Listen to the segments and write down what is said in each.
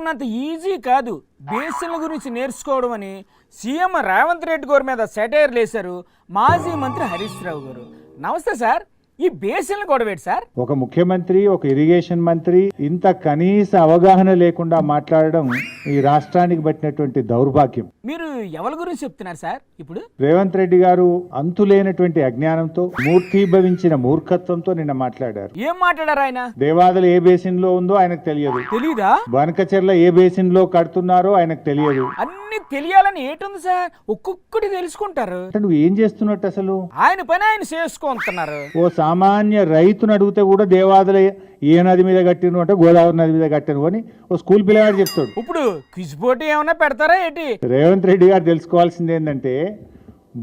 అనుకున్నంత ఈజీ కాదు బేసిన్ల గురించి నేర్చుకోవడం అని సీఎం రేవంత్ రెడ్డి గారి మీద సెటైర్ లేశారు మాజీ మంత్రి హరీష్ రావు గారు. నమస్తే సార్. ఈ బేసిన్లు గొడవేటి సార్? ఒక ముఖ్యమంత్రి, ఒక ఇరిగేషన్ మంత్రి ఇంత కనీస అవగాహన లేకుండా మాట్లాడడం ఈ రాష్ట్రానికి పట్టినటువంటి దౌర్భాగ్యం. మీరు ఎవరి గురించి చెప్తున్నారు సార్? ఇప్పుడు రేవంత్ రెడ్డి గారు అంతులేనటువంటి అజ్ఞానంతో, మూర్ఖీభవించిన మూర్ఖత్వంతో నిన్న మాట్లాడారు. ఏం మాట్లాడారు ఆయన? దేవాదలు ఏ బేసిన్ లో ఉందో ఆయనకు తెలియదు. తెలీదా? బనకచెర్ల ఏ బేసిన్ లో కడుతున్నారో ఆయనకు తెలియదు. అన్ని తెలియాలని ఏటుంది సార్? ఒక్కొక్కటి తెలుసుకుంటారు. నువ్వు ఏం చేస్తున్నట్టు అసలు? ఆయన పని ఆయన చేసుకుంటున్నారు. ఓ సామాన్య రైతును అడిగితే కూడా దేవాదల ఏ నది మీద కట్టిను అంటే గోదావరి నది మీద కట్టాను అని ఓ స్కూల్ పిల్లగాడు చెప్తాడు. ఇప్పుడు క్విజ్ పోటీ ఏమైనా పెడతారా ఏంటి? రేవంత్ రెడ్డి గారు తెలుసుకోవాల్సింది ఏంటంటే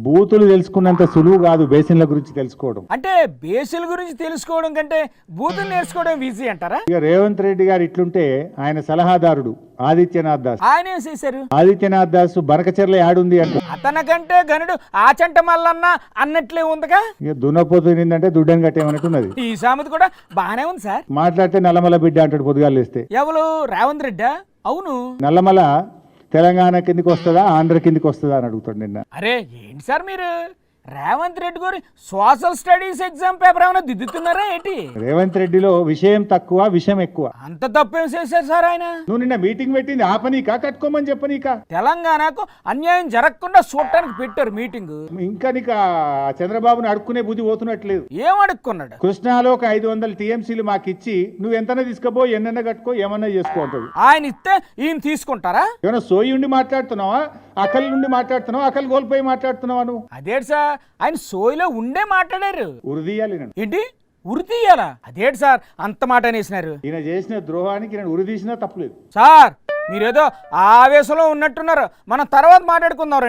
బూతులు తెలుసుకున్నంత సులువు కాదు బేసిన్ల గురించి తెలుసుకోవడం. అంటే బేసిన్ల గురించి తెలుసుకోవడం కంటే బూతులు నేర్చుకోవడం ఈజీ అంటారా? ఇక రేవంత్ రెడ్డి గారు ఇట్లుంటే ఆయన సలహాదారుడు ఆదిత్యనాథ్ దాస్. ఆయన ఏం చేశారు? ఆదిత్యనాథ్ దాస్ బనకచెర్ల యాడుంది అంట. అతనికంటే గనుడు ఆచంట మల్లన్న అన్నట్లే ఉందిగా. ఇక దున్నపోతుందంటే దుడ్డని కట్టేమన్నట్టున్నది. ఈ సామెత కూడా బాగానే ఉంది సార్. మాట్లాడితే నల్లమల బిడ్డ అంటాడు పొద్దుగాలు లేస్తే. ఎవరు? రేవంత్ రెడ్డా? అవును. నల్లమల తెలంగాణ కిందికి వస్తుందా ఆంధ్ర కిందికి వస్తుందా అని అడుగుతాడు నిన్న. అరే ఏంటి సార్ మీరు రేవంత్ రెడ్డి గారి సోషల్ స్టడీస్ ఎగ్జామ్ పేపర్ ఏమైనా దిద్దుతున్నారా ఏంటి? రేవంత్ రెడ్డిలో విషయం తక్కువ విషయం ఎక్కువ. అంత తప్పేం చేశారు సార్ ఆయన? నువ్వు నిన్న మీటింగ్ పెట్టింది ఆపనీకా కట్టుకోమని చెప్పనీకా? తెలంగాణకు అన్యాయం జరగకుండా చూడటానికి పెట్టారు మీటింగ్. ఇంకా నీకు చంద్రబాబుని అడుక్కునే బుద్ధి పోతున్నట్లేదు. ఏం అడుక్కున్నాడు? కృష్ణాలో ఒక 500 టీఎంసీలు మాకు ఇచ్చి నువ్వు ఎంతనే తీసుకోబో ఎన్న కట్టుకో ఏమన్నా చేసుకో అంటాడు. ఆయన ఇస్తే ఈయన తీసుకుంటారా? ఏమన్నా సోయి ఉండి మాట్లాడుతున్నావా? అకల్ నుండి మాట్లాడుతున్నావా? అకల్ కోల్పోయి మాట్లాడుతున్నావా నువ్వు? అదేంటి సార్ ఆయన సోయిలో ఉండే మాట్లాడారు. ఉరిదీయాలి నన్ను. ఏంటి ఉరి తీయాలా? అదేంటి సార్ అంత మాట అనేసినారు? ఈయన చేసిన ద్రోహానికి నేను ఉరి తీసినా తప్పులేదు సార్. మీరేదో ఆవేశంలో ఉన్నట్టున్నారు. మనం తర్వాత మాట్లాడుకుందాం.